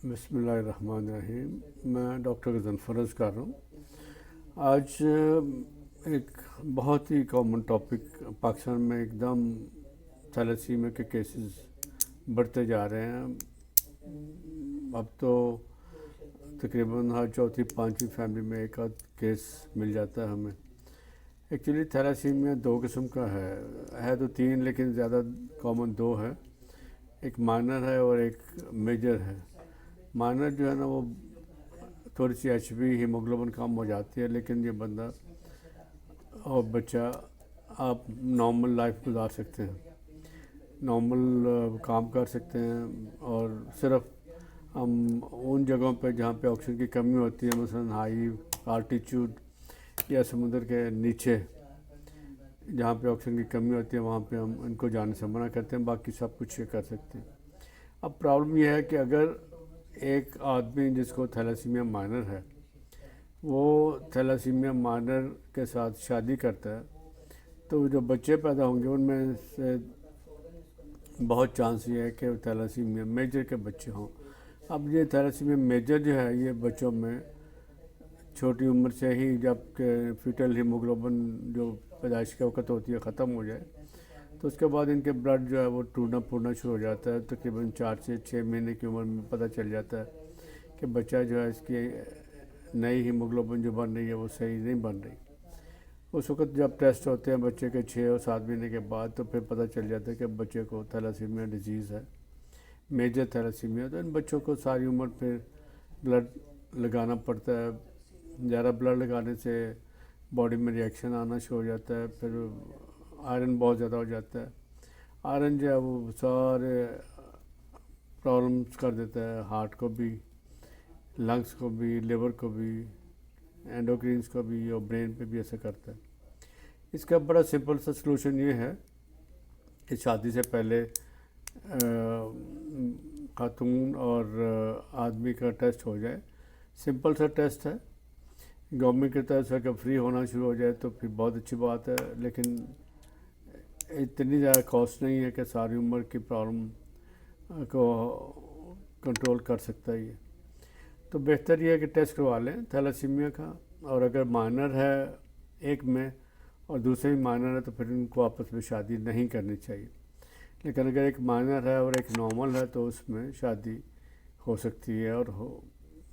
बिस्मिल्लाहिर्रहमानिर्रहीम। मैं डॉक्टर गज़नफ़र अर्ज़ कर रहा हूँ। आज एक बहुत ही कॉमन टॉपिक पाकिस्तान में एकदम थैलेसीमिया के केसेस बढ़ते जा रहे हैं। अब तो तकरीबन हर चौथी पांचवी फैमिली में एक आध केस मिल जाता है हमें। एक्चुअली थैलेसीमिया दो किस्म का है तो तीन, लेकिन ज़्यादा कॉमन दो है। एक माइनर है और एक मेजर है। माइनर जो है ना, वो थोड़ी सी एचबी हीमोग्लोबिन कम हो जाती है, लेकिन ये बंदा और बच्चा आप नॉर्मल लाइफ गुजार सकते हैं, नॉर्मल काम कर सकते हैं। और सिर्फ हम उन जगहों पे जहाँ पे ऑक्सीजन की कमी होती है, मसलन हाई आल्टीट्यूड या समुद्र के नीचे जहाँ पे ऑक्सीजन की कमी होती है, वहाँ पे हम इनको जाने से मना करते हैं। बाकी सब कुछ ये कर सकते हैं। अब प्रॉब्लम यह है कि अगर एक आदमी जिसको थैलेसीमिया माइनर है, वो थैलेसीमिया माइनर के साथ शादी करता है, तो जो बच्चे पैदा होंगे उनमें से बहुत चांस ये है कि थैलेसीमिया मेजर के बच्चे हों। अब ये थैलेसीमिया मेजर जो है, ये बच्चों में छोटी उम्र से ही, जब फीटल हीमोग्लोबिन जो पैदाइश के वक्त होती है ख़त्म हो जाए, तो उसके बाद इनके ब्लड जो है वो टूटना फूटना शुरू हो जाता है। तकरीबन 4 से 6 महीने की उम्र में पता चल जाता है कि बच्चा जो है, इसकी नई हीमोग्लोबिन जो बन रही है वो सही नहीं बन रही। उस वक्त जब टेस्ट होते हैं बच्चे के 6 और 7 महीने के बाद, तो फिर पता चल जाता है कि बच्चे को थैलेसीमिया डिजीज़ है, मेजर थैलेसीमिया। तो इन बच्चों को सारी उम्र फिर ब्लड लगाना पड़ता है। ज़्यादा ब्लड लगाने से बॉडी में रिएक्शन आना शुरू हो जाता है, फिर आयरन बहुत ज़्यादा हो जाता है। आयरन जो है वो सारे प्रॉब्लम्स कर देता है, हार्ट को भी, लंग्स को भी, लिवर को भी, एंडोक्रीन्स को भी और ब्रेन पे भी ऐसा करता है। इसका बड़ा सिंपल सा सलूशन ये है कि शादी से पहले खातून और आदमी का टेस्ट हो जाए। सिंपल सा टेस्ट है, गवर्नमेंट की तरफ से अगर फ्री होना शुरू हो जाए तो फिर बहुत अच्छी बात है, लेकिन इतनी ज़्यादा कॉस्ट नहीं है कि सारी उम्र की प्रॉब्लम को कंट्रोल कर सकता है ये। तो बेहतर ये है कि टेस्ट करवा लें थैलेसीमिया का। और अगर माइनर है एक में और दूसरे में माइनर है, तो फिर उनको आपस में शादी नहीं करनी चाहिए। लेकिन अगर एक माइनर है और एक नॉर्मल है, तो उसमें शादी हो सकती है और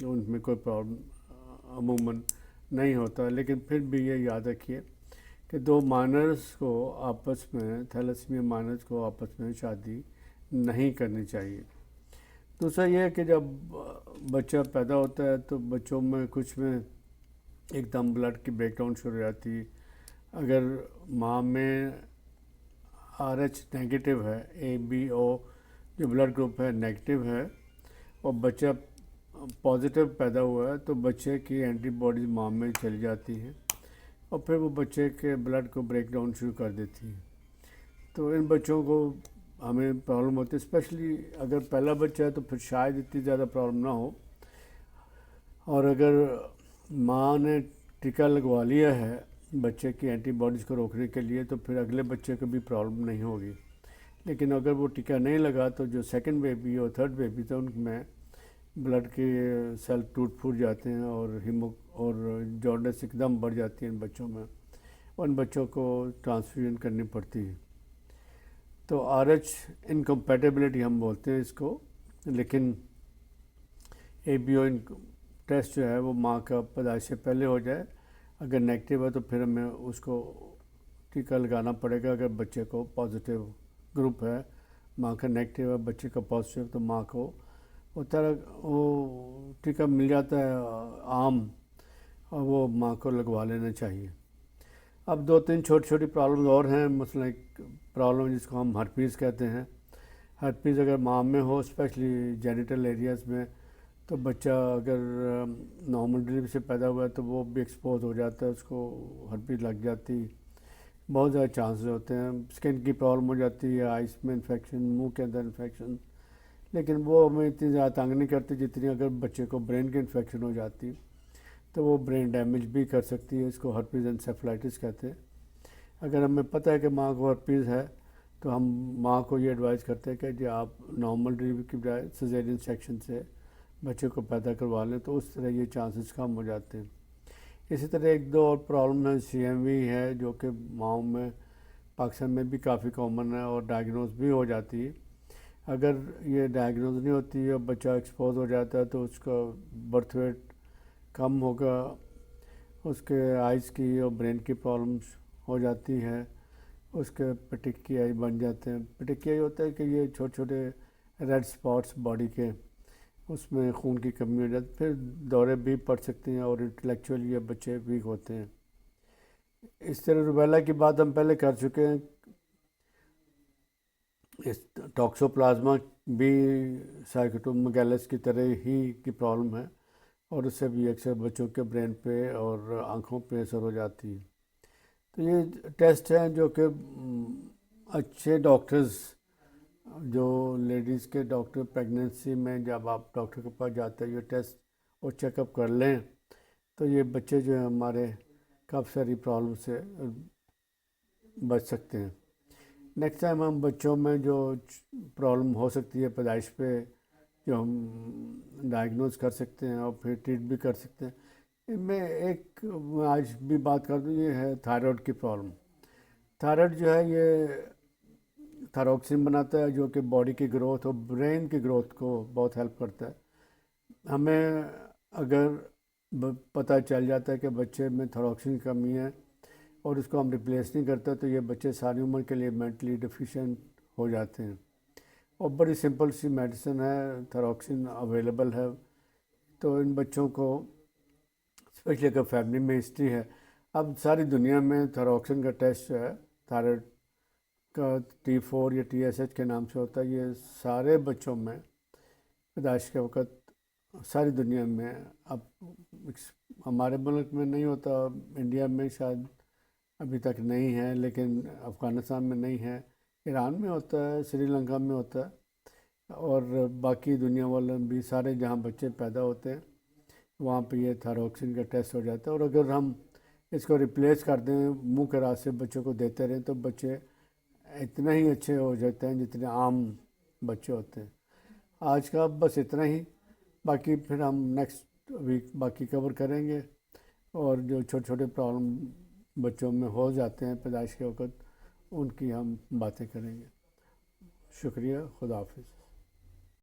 उनमें कोई प्रॉब्लम अमूमन नहीं होता। लेकिन फिर भी ये याद रखिए कि दो माइनर्स को आपस में, थैलेसीमिया माइनर्स को आपस में शादी नहीं करनी चाहिए। दूसरा ये है कि जब बच्चा पैदा होता है तो बच्चों में कुछ में एकदम ब्लड की ब्रेकडाउन शुरू हो जाती है। अगर माँ में RH नेगेटिव है, ABO जो ब्लड ग्रुप है नेगेटिव है, और बच्चा पॉजिटिव पैदा हुआ है, तो बच्चे की एंटीबॉडीज माँ में चली जाती हैं और फिर वो बच्चे के ब्लड को ब्रेक डाउन शुरू कर देती है। तो इन बच्चों को हमें प्रॉब्लम होती है, स्पेशली अगर पहला बच्चा है तो फिर शायद इतनी ज़्यादा प्रॉब्लम ना हो। और अगर माँ ने टीका लगवा लिया है बच्चे की एंटीबॉडीज़ को रोकने के लिए, तो फिर अगले बच्चे को भी प्रॉब्लम नहीं होगी। लेकिन अगर वो टीका नहीं लगा, तो जो सेकंड बेबी और थर्ड बेबी थे उनमें ब्लड के सेल टूट फूट जाते हैं और जॉन्डिस एकदम बढ़ जाती है इन बच्चों में, और इन बच्चों को ट्रांसफ्यूजन करनी पड़ती है। तो RH इनकम्पैटिबिलिटी हम बोलते हैं इसको। लेकिन ABO टेस्ट जो है वो माँ का पैदाइश से पहले हो जाए, अगर नेगेटिव है तो फिर हमें उसको टीका लगाना पड़ेगा। अगर बच्चे को पॉजिटिव ग्रुप है, माँ का नेगेटिव है, बच्चे का पॉजिटिव, तो माँ को वो टीका मिल जाता है आम, और वो माँ को लगवा लेना चाहिए। अब 2-3 छोटी छोटी प्रॉब्लम्स और हैं। मसलन एक प्रॉब्लम जिसको हम हर्पीज़ कहते हैं। हर्पीज़ अगर माँ में हो, स्पेशली जेनिटल एरियाज़ में, तो बच्चा अगर नॉर्मल डिलीवरी से पैदा हुआ है तो वो भी एक्सपोज हो जाता है, उसको हर्पीज़ लग जाती, बहुत ज़्यादा चांसेस होते हैं। स्किन की प्रॉब्लम हो जाती है, आइस में इन्फेक्शन, मुंह के अंदर इन्फेक्शन, लेकिन वो हमें इतनी ज़्यादा तंग नहीं करती जितनी अगर बच्चे को ब्रेन की इन्फेक्शन हो जाती, तो वो ब्रेन डैमेज भी कर सकती है। इसको हर्पीज़ एन्सेफेलाइटिस कहते हैं। अगर हमें पता है कि माँ को हर्पीज़ है, तो हम माँ को ये एडवाइस करते हैं कि जी आप नॉर्मल डिलीवरी की बजाय सिजेरियन सेक्शन से بچے کو پیدا کروا لیں تو اس طرح یہ چانسز کم ہو جاتے ہیں۔ اسی طرح ایک دو اور پرابلم ہے، سی ایم وی ہے جو کہ ماؤں میں پاکستان میں بھی کافی کامن ہے اور ڈائگنوز بھی ہو جاتی ہے۔ اگر یہ ڈائگنوز نہیں ہوتی اور بچہ ایکسپوز ہو جاتا ہے تو اس کا برتھ ویٹ کم ہوگا، اس کے آئز کی اور برین کی پرابلمس ہو جاتی ہے، اس کے پٹیکیائی بن جاتے ہیں۔ پٹیکیائی ہوتا ہے کہ یہ چھوٹے چھوٹے ریڈ سپاٹس باڈی کے، اس میں خون کی کمی ہو جاتی، پھر دورے بھی پڑ سکتے ہیں اور انٹلیکچوئل یہ بچے ویک ہوتے ہیں۔ اس طرح روبیلا کی بات ہم پہلے کر چکے ہیں، اس ٹاکسوپلازما بھی سائٹومیگالس کی طرح ہی کی پرابلم ہے اور اس سے بھی اکثر بچوں کے برین پہ اور آنکھوں پہ اثر ہو جاتی ہے۔ تو یہ ٹیسٹ ہیں جو کہ اچھے ڈاکٹرز، جو لیڈیز کے ڈاکٹر پریگننسی میں جب آپ ڈاکٹر کے پاس جاتے ہیں یہ ٹیسٹ اور چیک اپ کر لیں تو یہ بچے جو ہیں ہمارے کافی ساری پرابلم سے بچ سکتے ہیں۔ نیکسٹ ٹائم ہم بچوں میں جو پرابلم ہو سکتی ہے پیدائش پہ، جو ہم ڈائگنوز کر سکتے ہیں اور پھر ٹریٹ بھی کر سکتے ہیں، ان میں ایک میں آج بھی بات کر دوں، یہ ہے تھائرائڈ کی پرابلم۔ تھائرائڈ جو ہے یہ تھائروکسین بناتا ہے جو کہ باڈی کی گروتھ اور برین کی گروتھ کو بہت ہیلپ کرتا ہے۔ ہمیں اگر پتہ چل جاتا ہے کہ بچے میں تھائروکسین کی کمی ہے اور اس کو ہم ریپلیس نہیں کرتے تو یہ بچے ساری عمر کے لیے مینٹلی ڈیفیشینٹ ہو جاتے ہیں، اور بڑی سمپل سی میڈیسن ہے، تھائروکسین اویلیبل ہے۔ تو ان بچوں کو اسپیشلی اگر فیملی میں ہسٹری ہے، اب ساری دنیا میں تھائروکسین کا ٹیسٹ جو ہے تھائرائڈ کا T4 یا TSH کے نام سے ہوتا ہے، یہ سارے بچوں میں پیدائش کے وقت ساری دنیا میں، اب ہمارے ملک میں نہیں ہوتا، انڈیا میں شاید ابھی تک نہیں ہے، لیکن افغانستان میں نہیں ہے، ایران میں ہوتا ہے، سری لنکا میں ہوتا ہے، اور باقی دنیا والے بھی سارے جہاں بچے پیدا ہوتے ہیں وہاں پہ یہ تھائروکسین کا ٹیسٹ ہو جاتا ہے۔ اور اگر ہم اس کو ریپلیس کر دیں، منہ کے راستے بچوں کو دیتے رہیں تو بچے اتنا ہی اچھے ہو جاتے ہیں جتنے عام بچے ہوتے ہیں۔ آج کا بس اتنا ہی، باقی پھر ہم نیکسٹ ویک باقی کور کریں گے، اور جو چھوٹے چھوٹے پرابلم بچوں میں ہو جاتے ہیں پیدائش کے وقت ان کی ہم باتیں کریں گے۔ شکریہ، خدا حافظ۔